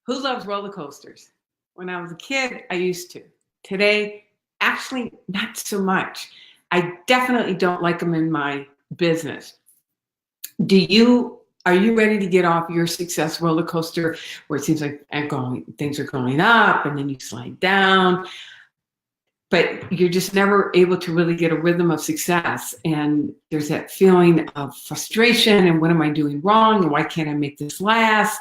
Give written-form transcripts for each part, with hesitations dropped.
Who loves roller coasters? When I was a kid, I used to. Today, actually, not so much. I definitely don't like them in my business. Are you ready to get off your success roller coaster where it seems like things are going up and then you slide down, but you're just never able to really get a rhythm of success? And there's that feeling of frustration and what am I doing wrong? And why can't I make this last?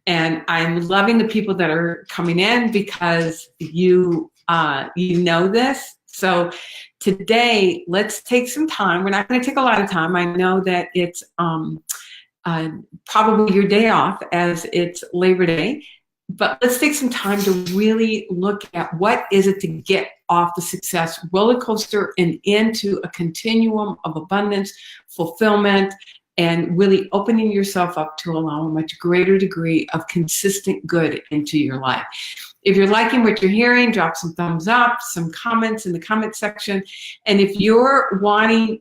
And I'm loving the people that are coming in because you know this. So today, let's take some time. We're not going to take a lot of time. I know that it's probably your day off as it's Labor Day, but let's take some time to really look at what is it to get off the success roller coaster and into a continuum of abundance, fulfillment, and really opening yourself up to allow a much greater degree of consistent good into your life. If you're liking what you're hearing, drop some thumbs up, some comments in the comment section. And if you're ready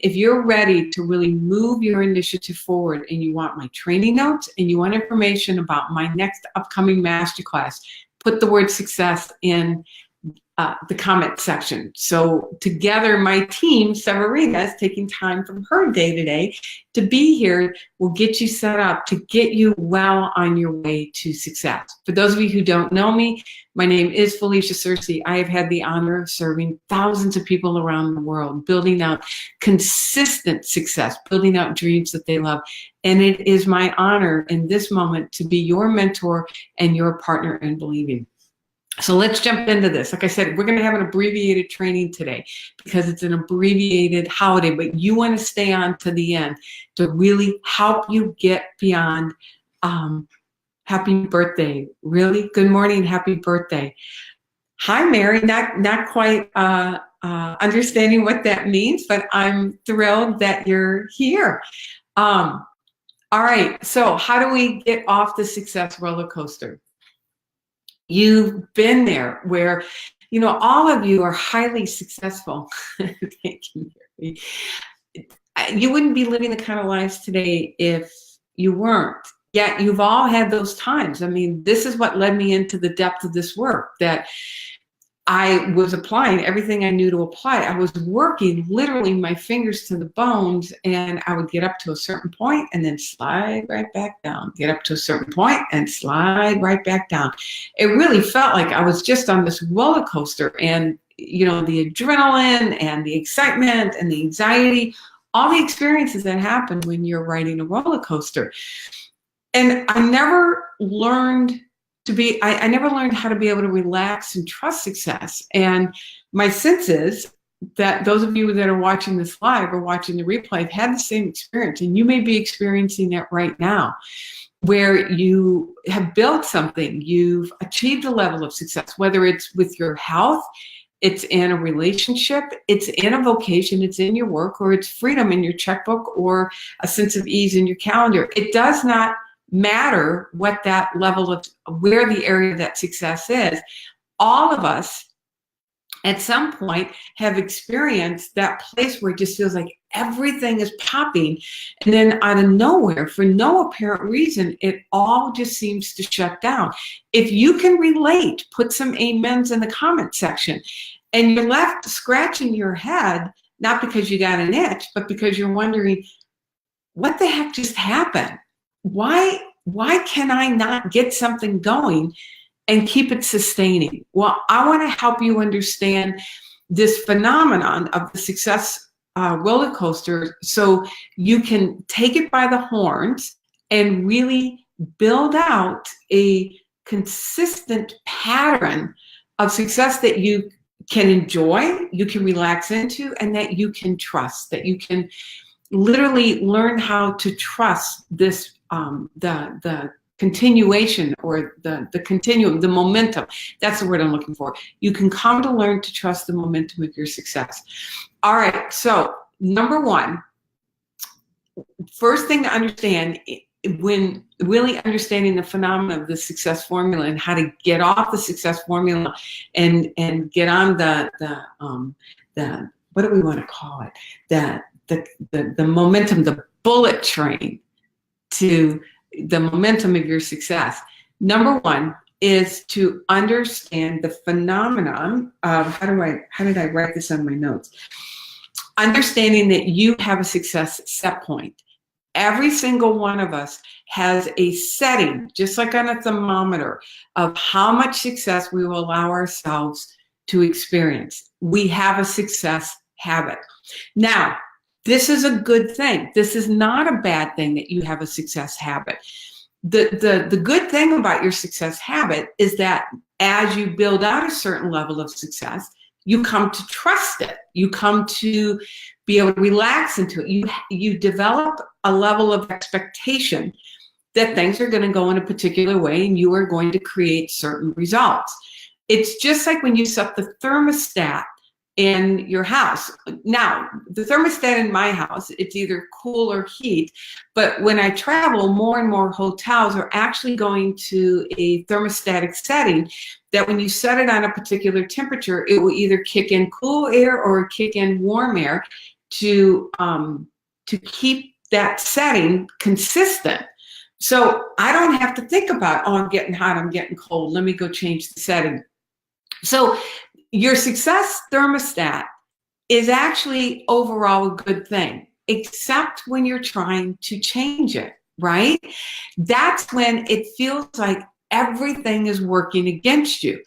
to really move your initiative forward and you want my training notes and you want information about my next upcoming masterclass, put the word success in the comment section. So together, my team, Severina, is taking time from her day today to be here. We'll get you set up to get you well on your way to success. For those of you who don't know me, my name is Felicia Searcy. I have had the honor of serving thousands of people around the world, building out consistent success, building out dreams that they love. And it is my honor in this moment to be your mentor and your partner in believing. So let's jump into this. Like I said, we're going to have an abbreviated training today because it's an abbreviated holiday, but you want to stay on to the end to really help you get beyond happy birthday. Really, good morning, happy birthday. Hi, Mary. Not quite understanding what that means, but I'm thrilled that you're here. All right, so how do we get off the success roller coaster? You've been there where, all of you are highly successful. Thank you, Mary. You wouldn't be living the kind of lives today if you weren't. Yet you've all had those times. I mean, this is what led me into the depth of this work, that I was applying everything I knew to apply. I was working literally my fingers to the bones, and I would get up to a certain point and then slide right back down, get up to a certain point and slide right back down. It really felt like I was just on this roller coaster, and the adrenaline and the excitement and the anxiety, all the experiences that happen when you're riding a roller coaster. And I never learned I never learned how to be able to relax and trust success. And my sense is that those of you that are watching this live or watching the replay have had the same experience, and you may be experiencing that right now, where you have built something, you've achieved a level of success, whether it's with your health, it's in a relationship, it's in a vocation, it's in your work, or it's freedom in your checkbook, or a sense of ease in your calendar. It does not matter what that level of where the area of that success is. All of us at some point have experienced that place where it just feels like everything is popping, and then out of nowhere, for no apparent reason, it all just seems to shut down. If you can relate, put some amens in the comment section. And you're left scratching your head, not because you got an itch, but because you're wondering, what the heck just happened? Why can I not get something going and keep it sustaining? Well, I want to help you understand this phenomenon of the success roller coaster so you can take it by the horns and really build out a consistent pattern of success that you can enjoy, you can relax into, and that you can trust, that you can literally learn how to trust this the continuation, or the continuum, the momentum. That's the word I'm looking for. You can come to learn to trust the momentum of your success. All right, so number one, first thing to understand when really understanding the phenomenon of the success formula and how to get off the success formula and get on the what do we want to call it? The momentum, the bullet train to the momentum of your success. Number one, is to understand the phenomenon of, how did I write this on my notes? Understanding that you have a success set point. Every single one of us has a setting, just like on a thermometer, of how much success we will allow ourselves to experience. We have a success habit. Now, this is a good thing. This is not a bad thing that you have a success habit. The good thing about your success habit is that as you build out a certain level of success, you come to trust it. You come to be able to relax into it. You develop a level of expectation that things are going to go in a particular way and you are going to create certain results. It's just like when you set the thermostat in your house. Now, the thermostat in my house, it's either cool or heat, but when I travel, more and more hotels are actually going to a thermostatic setting that when you set it on a particular temperature, it will either kick in cool air or kick in warm air to keep that setting consistent. So I don't have to think about, oh, I'm getting hot, I'm getting cold, let me go change the setting. So your success thermostat is actually overall a good thing, except when you're trying to change it, right? That's when it feels like everything is working against you.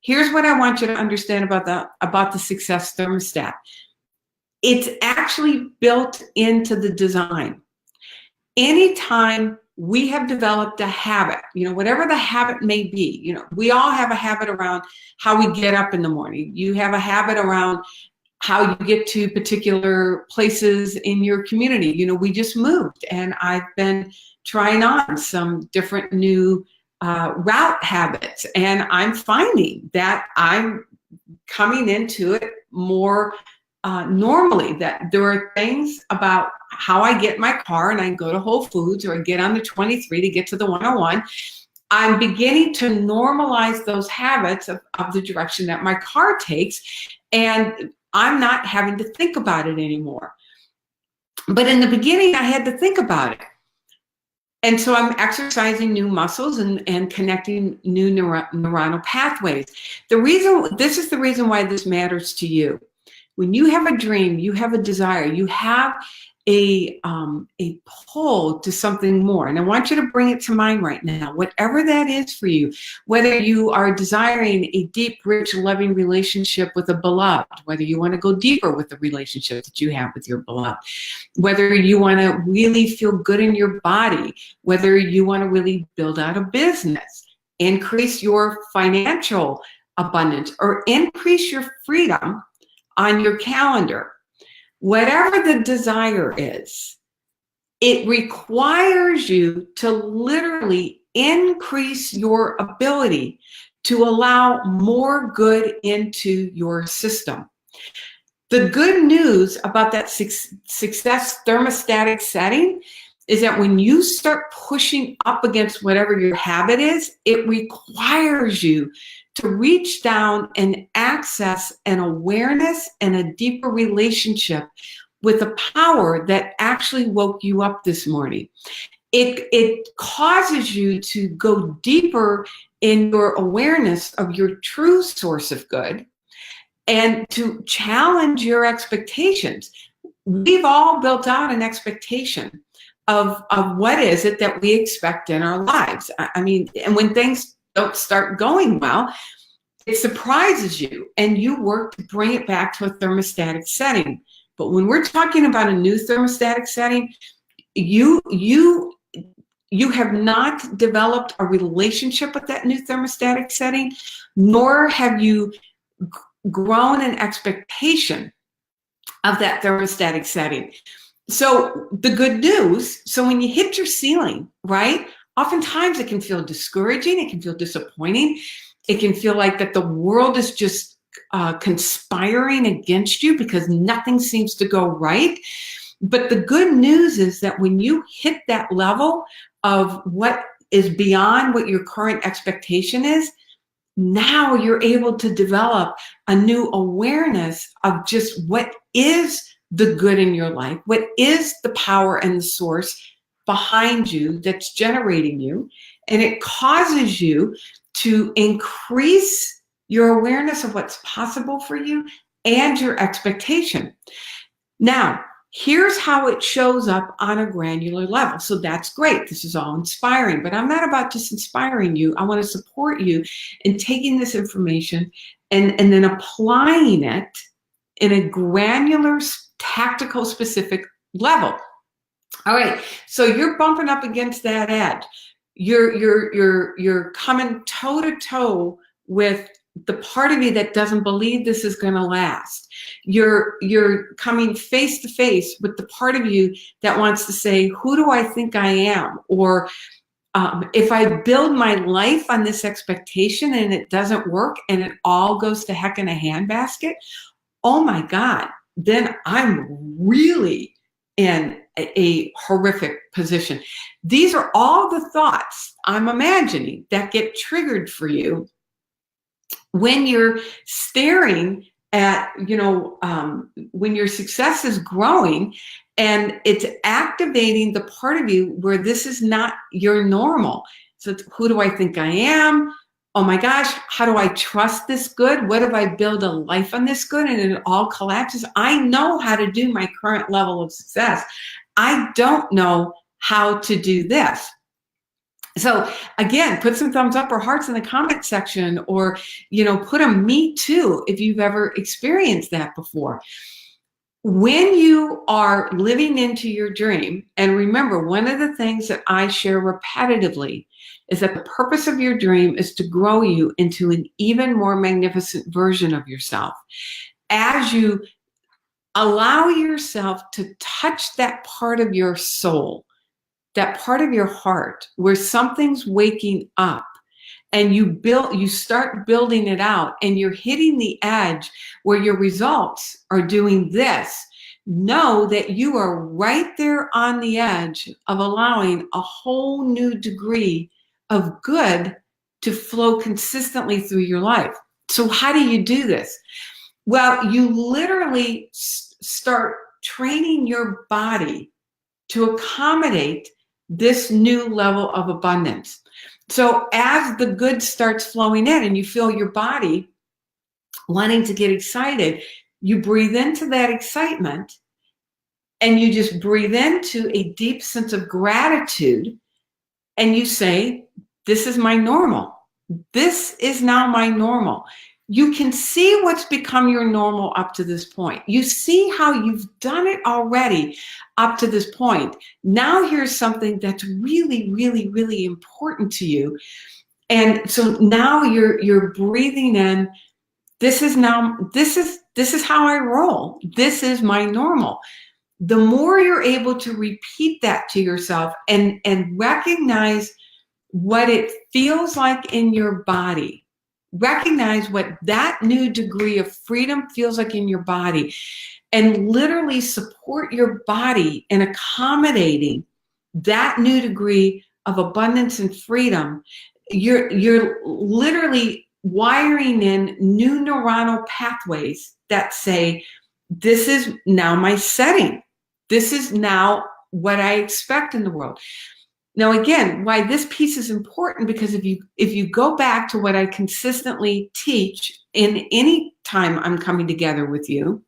Here's what I want you to understand about the success thermostat. It's actually built into the design. Anytime we have developed a habit, whatever the habit may be, we all have a habit around how we get up in the morning. You have a habit around how you get to particular places in your community. We just moved and I've been trying on some different new route habits, and I'm finding that I'm coming into it more normally, that there are things about how I get in my car and I go to Whole Foods or I get on the 23 to get to the 101. I'm beginning to normalize those habits of the direction that my car takes, and I'm not having to think about it anymore. But in the beginning, I had to think about it. And so I'm exercising new muscles and connecting new neuronal pathways. This is the reason why this matters to you. When you have a dream, you have a desire, you have a pull to something more. And I want you to bring it to mind right now, whatever that is for you, whether you are desiring a deep, rich, loving relationship with a beloved, whether you want to go deeper with the relationship that you have with your beloved, whether you want to really feel good in your body, whether you want to really build out a business, increase your financial abundance, or increase your freedom on your calendar. Whatever the desire is, it requires you to literally increase your ability to allow more good into your system. The good news about that success thermostatic setting is that when you start pushing up against whatever your habit is, it requires you to reach down and access an awareness and a deeper relationship with a power that actually woke you up this morning. It causes you to go deeper in your awareness of your true source of good and to challenge your expectations. We've all built out an expectation of what is it that we expect in our lives. I mean, and when things don't start going well, it surprises you and you work to bring it back to a thermostatic setting. But when we're talking about a new thermostatic setting, you have not developed a relationship with that new thermostatic setting, nor have you grown an expectation of that thermostatic setting. So the good news, so when you hit your ceiling, right, oftentimes it can feel discouraging, it can feel disappointing, it can feel like that the world is just conspiring against you because nothing seems to go right. But the good news is that when you hit that level of what is beyond what your current expectation is, now you're able to develop a new awareness of just what is the good in your life, what is the power and the source behind you that's generating you. And it causes you to increase your awareness of what's possible for you and your expectation. Now, here's how it shows up on a granular level. So that's great. This is all inspiring, but I'm not about just inspiring you. I want to support you in taking this information and then applying it in a granular, tactical, specific level. All right, so you're bumping up against that edge. You're coming toe to toe with the part of you that doesn't believe this is going to last. You're coming face to face with the part of you that wants to say, who do I think I am? Or if I build my life on this expectation and it doesn't work and it all goes to heck in a handbasket, oh my God, then I'm really in a horrific position. These are all the thoughts I'm imagining that get triggered for you when you're staring at, when your success is growing and it's activating the part of you where this is not your normal. So who do I think I am? Oh my gosh, how do I trust this good? What if I build a life on this good and it all collapses? I know how to do my current level of success. I don't know how to do this. So again, put some thumbs up or hearts in the comment section, or, put a me too if you've ever experienced that before. When you are living into your dream, and remember, one of the things that I share repetitively is that the purpose of your dream is to grow you into an even more magnificent version of yourself. As you allow yourself to touch that part of your soul, that part of your heart where something's waking up, and you start building it out, and you're hitting the edge where your results are doing this, know that you are right there on the edge of allowing a whole new degree of good to flow consistently through your life. So how do you do this? Well, you literally start training your body to accommodate this new level of abundance. So as the good starts flowing in and you feel your body wanting to get excited, you breathe into that excitement and you just breathe into a deep sense of gratitude and you say, this is my normal. This is now my normal. You can see what's become your normal up to this point. You see how you've done it already up to this point. Now here's something that's really, really, really important to you. And so now you're breathing in, this is how I roll. This is my normal. The more you're able to repeat that to yourself and recognize what it feels like in your body, recognize what that new degree of freedom feels like in your body, and literally support your body in accommodating that new degree of abundance and freedom. You're literally wiring in new neuronal pathways that say, this is now my setting. This is now what I expect in the world. Now, again, why this piece is important, because if you go back to what I consistently teach in any time I'm coming together with you,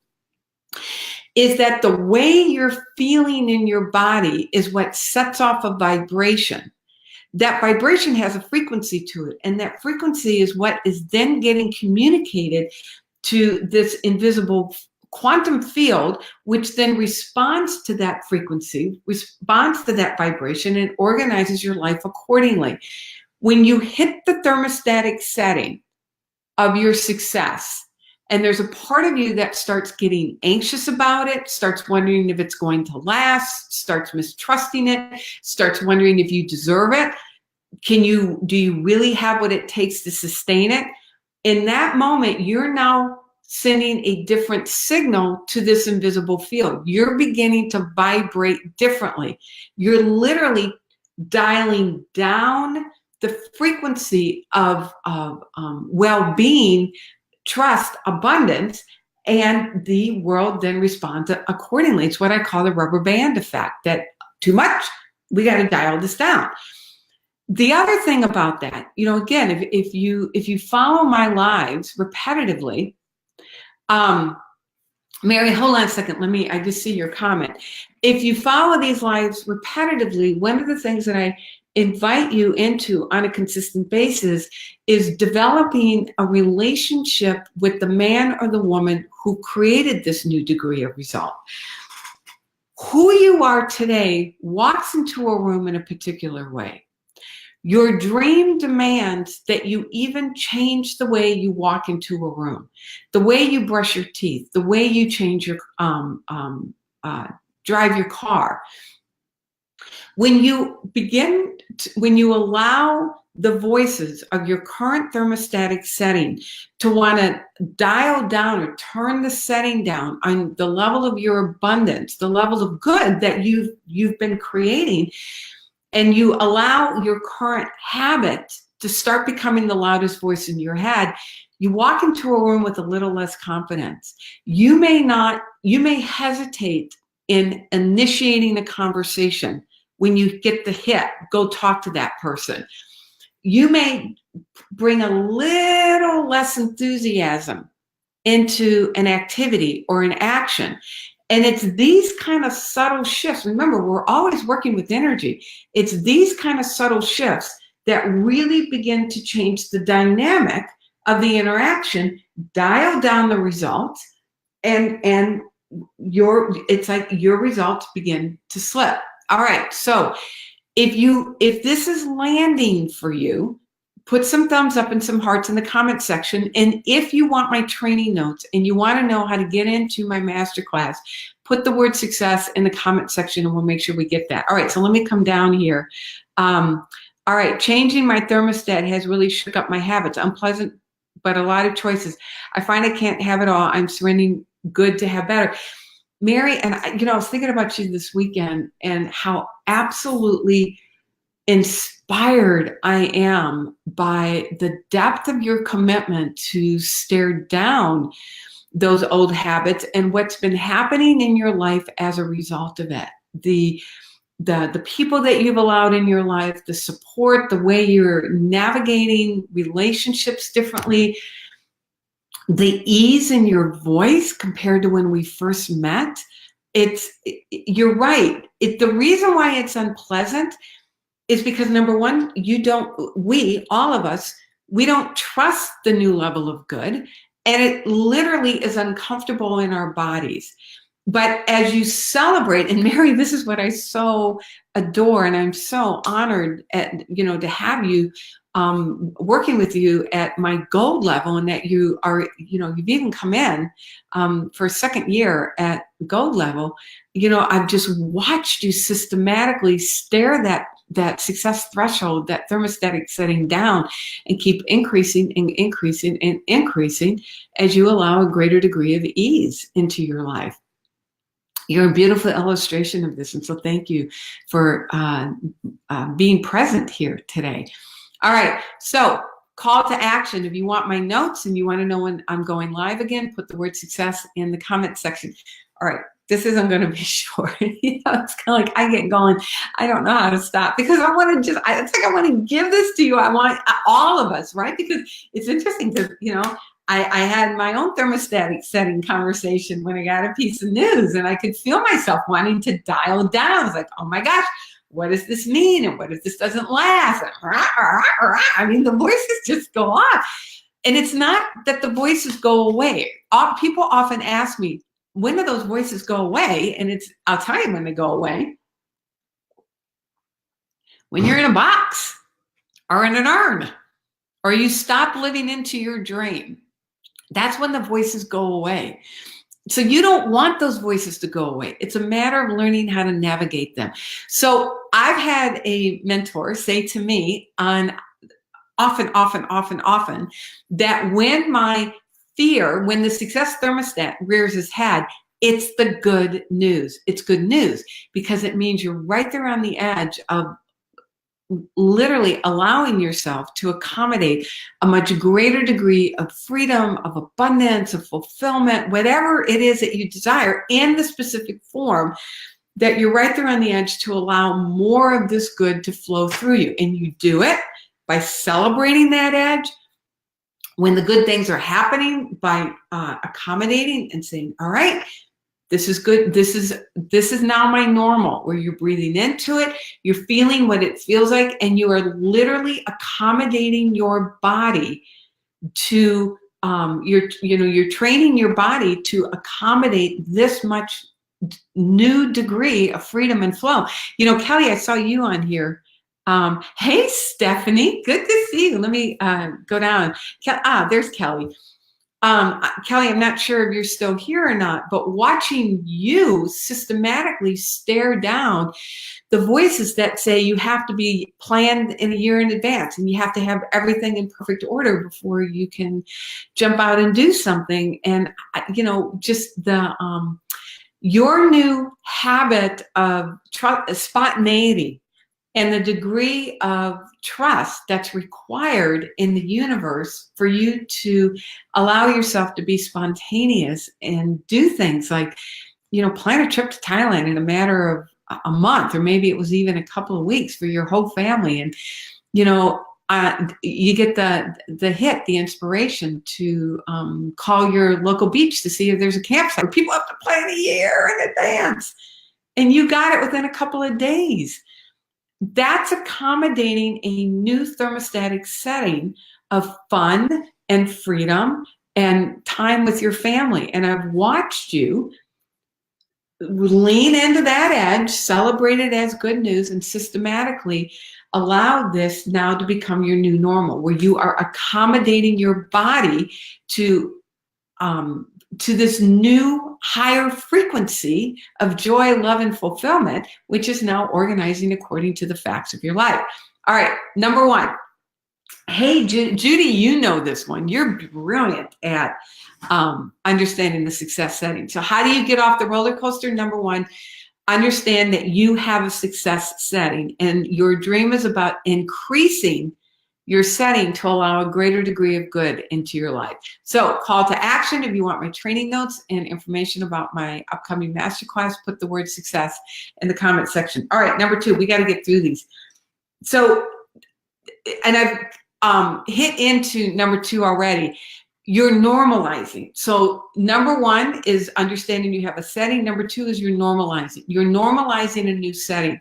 is that the way you're feeling in your body is what sets off a vibration. That vibration has a frequency to it, and that frequency is what is then getting communicated to this invisible quantum field, which then responds to that frequency, responds to that vibration, and organizes your life accordingly. When you hit the thermostatic setting of your success, and there's a part of you that starts getting anxious about it, starts wondering if it's going to last, starts mistrusting it, starts wondering if you deserve it, do you really have what it takes to sustain it? In that moment, you're now sending a different signal to this invisible field. You're beginning to vibrate differently. You're literally dialing down the frequency of well-being, trust, abundance, and the world then responds accordingly. It's what I call the rubber band effect, that too much, we got to dial this down. The other thing about that, again, if you follow my lives repetitively, Mary, hold on a second. I just see your comment. If you follow these lives repetitively, one of the things that I invite you into on a consistent basis is developing a relationship with the man or the woman who created this new degree of result. Who you are today walks into a room in a particular way. Your dream demands that you even change the way you walk into a room, the way you brush your teeth, the way you change your drive your car. When you allow the voices of your current thermostatic setting to want to dial down or turn the setting down on the level of your abundance, the level of good that you've been creating, and you allow your current habit to start becoming the loudest voice in your head, you walk into a room with a little less confidence. You may hesitate in initiating a conversation. When you get the hit, go talk to that person. You may bring a little less enthusiasm into an activity or an action. And it's these kind of subtle shifts. Remember, we're always working with energy. It's these kind of subtle shifts that really begin to change the dynamic of the interaction, dial down the results, and it's like your results begin to slip. All right, so if this is landing for you, put some thumbs up and some hearts in the comment section. And if you want my training notes and you want to know how to get into my masterclass, put the word success in the comment section and we'll make sure we get that. All right, so let me come down here. All right, changing my thermostat has really shook up my habits. Unpleasant, but a lot of choices. I find I can't have it all. I'm surrendering good to have better. Mary, and I was thinking about you this weekend and how absolutely inspired I am by the depth of your commitment to stare down those old habits and what's been happening in your life as a result of it. The people that you've allowed in your life, the support, the way you're navigating relationships differently, the ease in your voice compared to when we first met. You're right. The reason why it's unpleasant is because, number one, all of us, we don't trust the new level of good, and it literally is uncomfortable in our bodies. But as you celebrate, and Mary, this is what I so adore, and I'm so honored to have you working with you at my gold level, and that you are, you've even come in for a second year at gold level. I've just watched you systematically stare that success threshold, that thermostatic setting down, and keep increasing and increasing and increasing as you allow a greater degree of ease into your life. You're a beautiful illustration of this, and so thank you for being present here today. All right, so call to action. If you want my notes and you want to know when I'm going live again, put the word success in the comment section. All right, this isn't going to be short. It's kind of like I get going. I don't know how to stop because I want to it's like I want to give this to you. I want all of us, right? Because it's interesting because, I had my own thermostatic setting conversation when I got a piece of news, and I could feel myself wanting to dial down. I was like, oh my gosh, what does this mean? And what if this doesn't last? I mean, the voices just go off. And it's not that the voices go away. People often ask me, when do those voices go away? And I'll tell you when they go away. When you're in a box or in an urn, or you stop living into your dream. That's when the voices go away. So you don't want those voices to go away. It's a matter of learning how to navigate them. So I've had a mentor say to me often, that when when the success thermostat rears its head, it's the good news. It's good news because it means you're right there on the edge of literally allowing yourself to accommodate a much greater degree of freedom, of abundance, of fulfillment, whatever it is that you desire in the specific form that you're right there on the edge to allow more of this good to flow through you. And you do it by celebrating that edge. When the good things are happening, by accommodating and saying, all right, this is good. This is now my normal, where you're breathing into it, you're feeling what it feels like, and you are literally accommodating your body to you're training your body to accommodate this much new degree of freedom and flow. Kelly, I saw you on here. Hey, Stephanie, good to see you. Let me go down. There's Kelly. Kelly, I'm not sure if you're still here or not, but watching you systematically stare down the voices that say you have to be planned in a year in advance and you have to have everything in perfect order before you can jump out and do something. And, just your new habit of spontaneity and the degree of trust that's required in the universe for you to allow yourself to be spontaneous and do things like, plan a trip to Thailand in a matter of a month, or maybe it was even a couple of weeks for your whole family. And, you get the inspiration to call your local beach to see if there's a campsite. People have to plan a year in advance, and you got it within a couple of days. That's accommodating a new thermostatic setting of fun and freedom and time with your family. And I've watched you lean into that edge, celebrate it as good news, and systematically allow this now to become your new normal, where you are accommodating your body to this new higher frequency of joy, love, and fulfillment, which is now organizing according to the facts of your life. All right, number one. Hey, Judy, you know this one. You're brilliant at understanding the success setting. So how do you get off the roller coaster? Number one, understand that you have a success setting, and your dream is about increasing your setting to allow a greater degree of good into your life. So call to action: if you want my training notes and information about my upcoming masterclass, put the word success in the comment section. All right, number two, we got to get through these. So, and I've hit into number two already. You're normalizing. So number one is understanding you have a setting. Number two is you're normalizing. You're normalizing a new setting.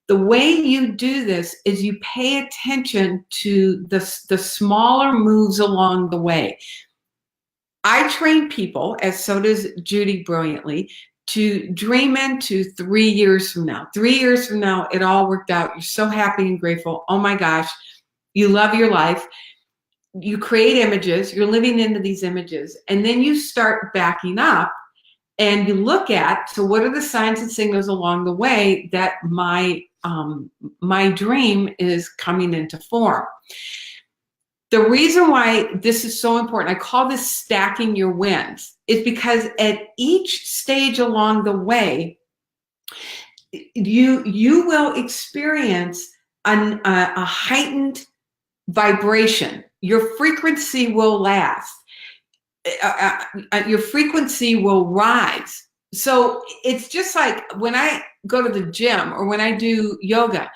The way you do this is you pay attention to the smaller moves along the way. I train people, as so does Judy brilliantly, to dream into 3 years from now. 3 years from now, it all worked out. You're so happy and grateful. Oh my gosh, you love your life. You create images, you're living into these images, and then you start backing up and you look at, so what are the signs and signals along the way that my dream is coming into form? The reason why this is so important, I call this stacking your wins, is because at each stage along the way, you will experience a heightened vibration. Your frequency will last. Your frequency will rise. So it's just like when I go to the gym or when I do yoga,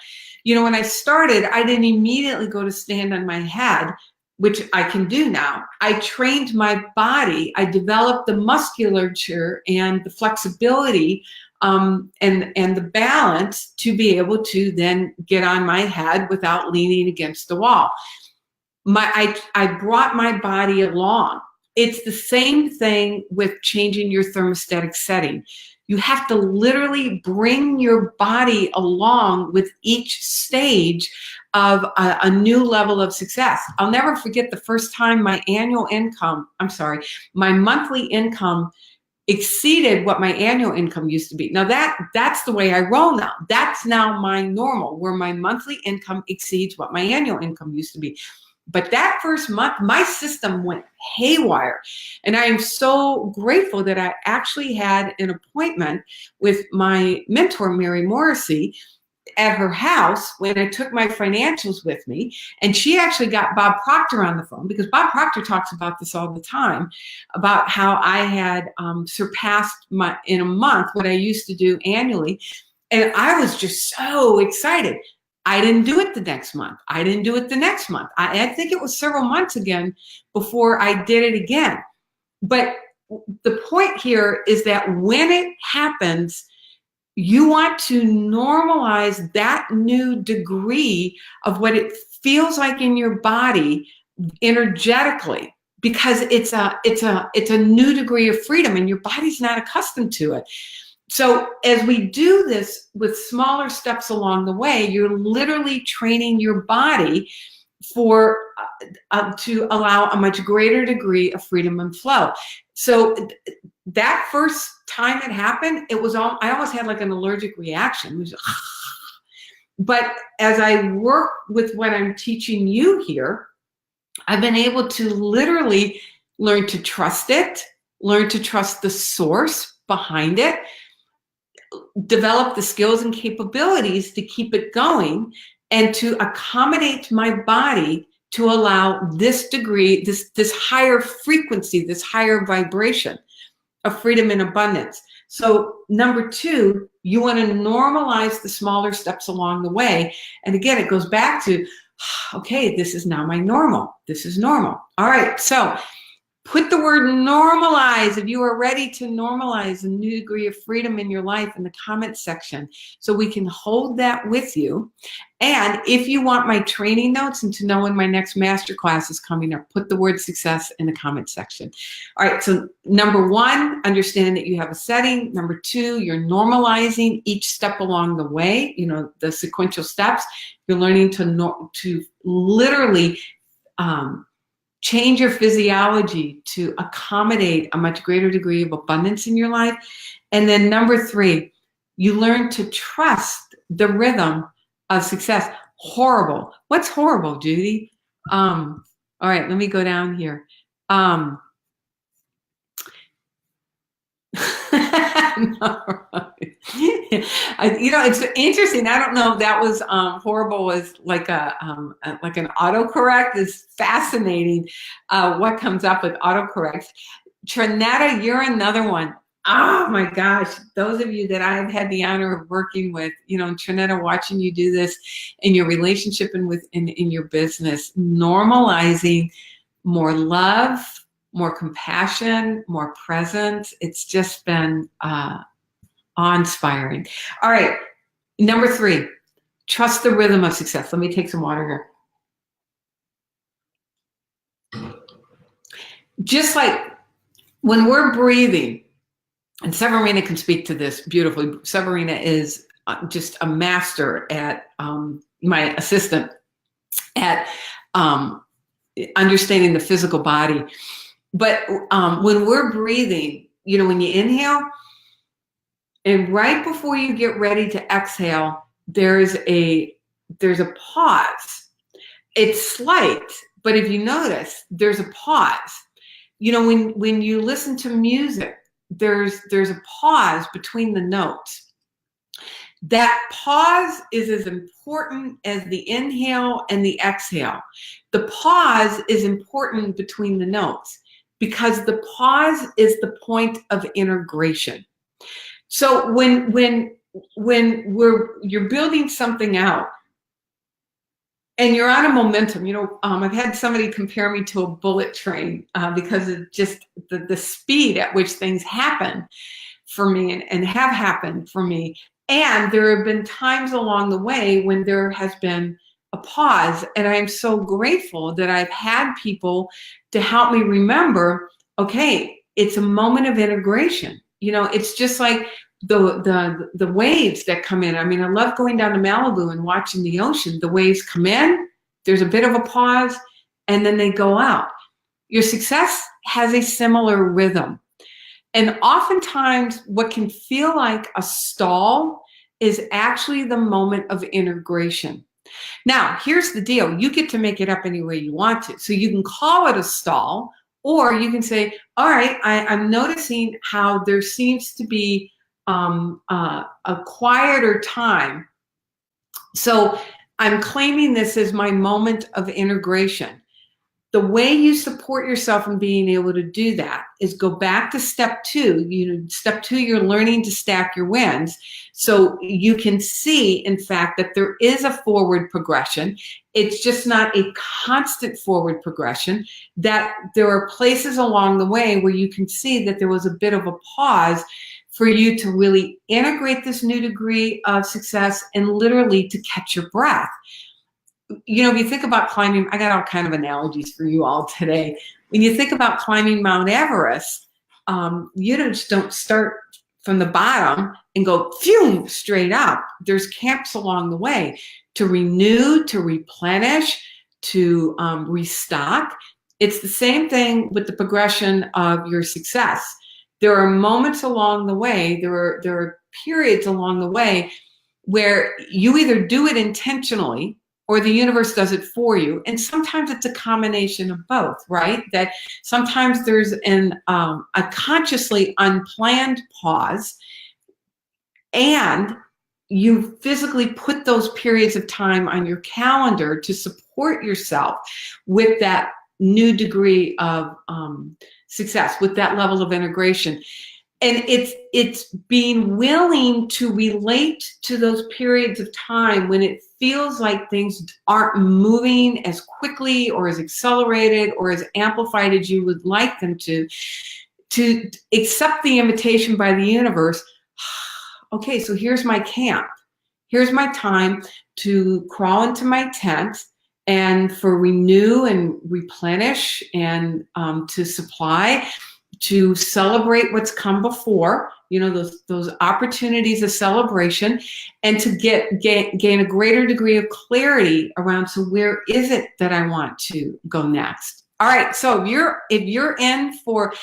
when I started, I didn't immediately go to stand on my head, which I can do now. I trained my body. I developed the musculature and the flexibility and the balance to be able to then get on my head without leaning against the wall. I brought my body along. It's the same thing with changing your thermostatic setting. You have to literally bring your body along with each stage of a new level of success. I'll never forget the first time my monthly income exceeded what my annual income used to be. Now that's the way I roll now. That's now my normal, where my monthly income exceeds what my annual income used to be. But that first month, my system went haywire. And I am so grateful that I actually had an appointment with my mentor, Mary Morrissey, at her house when I took my financials with me, and she actually got Bob Proctor on the phone, because Bob Proctor talks about this all the time, about how I had surpassed in a month what I used to do annually. And I was just so excited. I didn't do it the next month. I didn't do it the next month. I think it was several months again before I did it again. But the point here is that when it happens, you want to normalize that new degree of what it feels like in your body energetically, because it's a new degree of freedom and your body's not accustomed to it. So as we do this with smaller steps along the way, you're literally training your body for to allow a much greater degree of freedom and flow. So that first time it happened, it was all, I almost had like an allergic reaction. It was, but as I work with what I'm teaching you here, I've been able to literally learn to trust it, learn to trust the source behind it, develop the skills and capabilities to keep it going, and to accommodate my body to allow this degree, this higher frequency, this higher vibration of freedom and abundance. So number two, you want to normalize the smaller steps along the way. And again, it goes back to, okay, this is now my normal. This is normal. All right, so put the word normalize if you are ready to normalize a new degree of freedom in your life in the comment section, so we can hold that with you. And if you want my training notes and to know when my next masterclass is coming up, put the word success in the comment section. All right, so number one, understand that you have a setting. Number two, you're normalizing each step along the way, you know, the sequential steps. You're learning to literally change your physiology to accommodate a much greater degree of abundance in your life. And then number three, you learn to trust the rhythm of success. Horrible. What's horrible, Judy? All right, let me go down here. You know, it's interesting. I don't know if that was horrible was like an autocorrect. It's fascinating what comes up with autocorrects. Trinetta, you're another one. Oh my gosh, those of you that I've had the honor of working with, you know, Trinetta, watching you do this in your relationship and in your business, normalizing more love, more compassion, more presence. It's just been awe-inspiring. All right, number three, trust the rhythm of success. Let me take some water here. Just like when we're breathing, and Severina can speak to this beautifully. Severina is just a master at, my assistant, at understanding the physical body. But when we're breathing, you know, when you inhale, and right before you get ready to exhale, there's a pause. It's slight, but if you notice, there's a pause. You know, when you listen to music, there's a pause between the notes. That pause is as important as the inhale and the exhale. The pause is important between the notes because the pause is the point of integration. So when you're building something out and you're on a momentum, you know, I've had somebody compare me to a bullet train because of just the speed at which things happen for me and have happened for me. And there have been times along the way when there has been a pause, and I am so grateful that I've had people to help me remember, okay, it's a moment of integration. You know, it's just like the waves that come in. I mean, I love going down to Malibu and watching the ocean. The waves come in, there's a bit of a pause, and then they go out. Your success has a similar rhythm. And oftentimes what can feel like a stall is actually the moment of integration. Now, here's the deal. You get to make it up any way you want to. So you can call it a stall, or you can say, all right, I'm noticing how there seems to be a quieter time So I'm claiming this as my moment of integration. The way you support yourself in being able to do that is go back to step two. Step two, you're learning to stack your wins. So you can see, in fact, that there is a forward progression. It's just not a constant forward progression, that there are places along the way where you can see that there was a bit of a pause for you to really integrate this new degree of success and literally to catch your breath. If you think about climbing, I got all kind of analogies for you all today. When you think about climbing Mount Everest, you just don't start from the bottom and go phew, straight up. There's camps along the way to renew, to replenish, to restock. It's the same thing with the progression of your success. There are moments along the way, there are periods along the way where you either do it intentionally or the universe does it for you. And sometimes it's a combination of both, right? That sometimes there's a consciously unplanned pause, and you physically put those periods of time on your calendar to support yourself with that new degree of success, with that level of integration. And it's being willing to relate to those periods of time when it feels like things aren't moving as quickly or as accelerated or as amplified as you would like them to accept the invitation by the universe. Okay, so here's my camp. Here's my time to crawl into my tent and for renew and replenish and to supply, to celebrate what's come before, those opportunities of celebration, and to gain a greater degree of clarity around, so where is it that I want to go next? All right, so if you're in for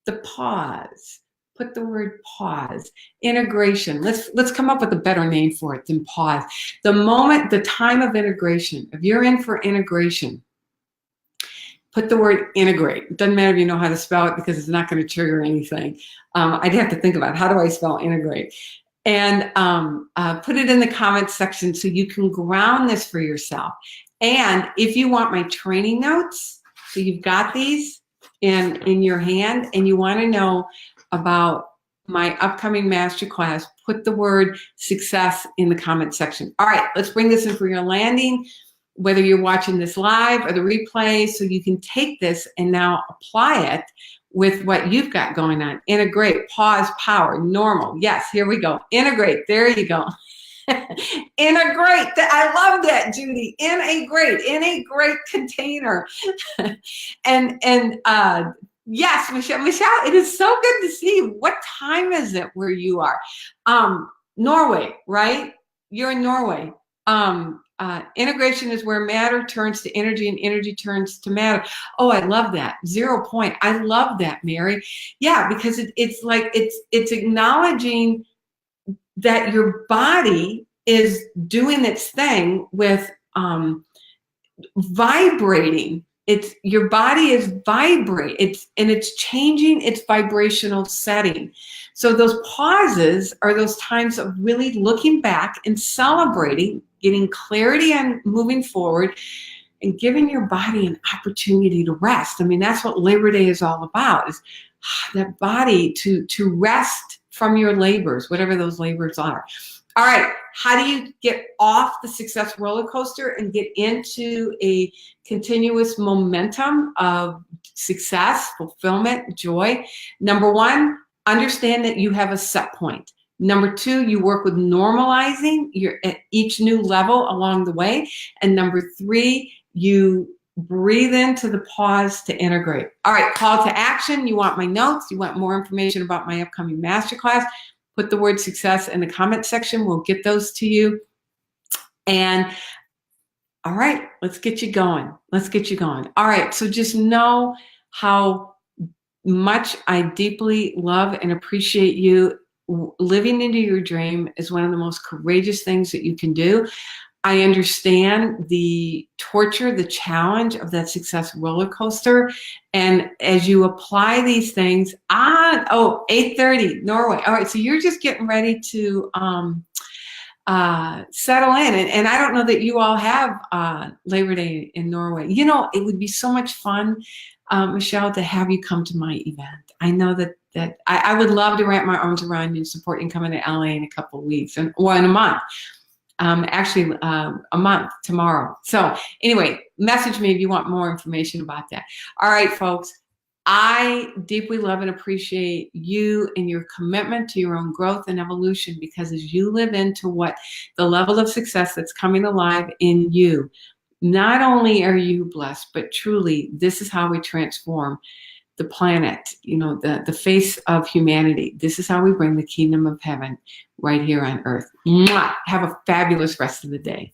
the pause, put the word pause, integration. Let's come up with a better name for it than pause. The time of integration. If you're in for integration, put the word integrate. It doesn't matter if you know how to spell it, because it's not going to trigger anything. I'd have to think about, how do I spell integrate? And put it in the comments section so you can ground this for yourself. And if you want my training notes, so you've got these in your hand and you want to know about my upcoming masterclass, put the word success in the comment section. All right, let's bring this in for your landing, whether you're watching this live or the replay, so you can take this and now apply it with what you've got going on. Integrate, pause, power, normal. Yes, here we go. Integrate, there you go. Integrate, I love that, Judy. In a great container. and yes, Michelle, it is so good to see you. What time is it where you are? Norway, right? You're in Norway. Integration is where matter turns to energy and energy turns to matter. Oh, I love that. 0 point. I love that, Mary. Yeah, because it's acknowledging that your body is doing its thing with vibrating. Your body is vibrating. It's changing its vibrational setting. So those pauses are those times of really looking back and celebrating, getting clarity on moving forward, and giving your body an opportunity to rest. I mean, that's what Labor Day is all about, is that body to rest from your labors, whatever those labors are. All right, how do you get off the success roller coaster and get into a continuous momentum of success, fulfillment, joy? Number one, understand that you have a set point. Number two, you work with normalizing at each new level along the way. And number three, you breathe into the pause to integrate. All right, call to action. You want my notes? You want more information about my upcoming masterclass? Put the word success in the comment section. We'll get those to you. And all right, let's get you going. Let's get you going. All right, so just know how much I deeply love and appreciate you. Living into your dream is one of the most courageous things that you can do. I understand the torture, the challenge of that success roller coaster. And as you apply these things, 8:30, Norway. All right, so you're just getting ready to settle in. And I don't know that you all have Labor Day in Norway. You know, it would be so much fun, Michelle, to have you come to my event. I know that I would love to wrap my arms around you and support you coming to LA in a couple of weeks or in a month. Actually, a month tomorrow. So anyway, message me if you want more information about that. All right, folks. I deeply love and appreciate you and your commitment to your own growth and evolution, because as you live into what the level of success that's coming alive in you, not only are you blessed, but truly this is how we transform the planet, you know, the face of humanity. This is how we bring the kingdom of heaven right here on earth. Mwah! Have a fabulous rest of the day.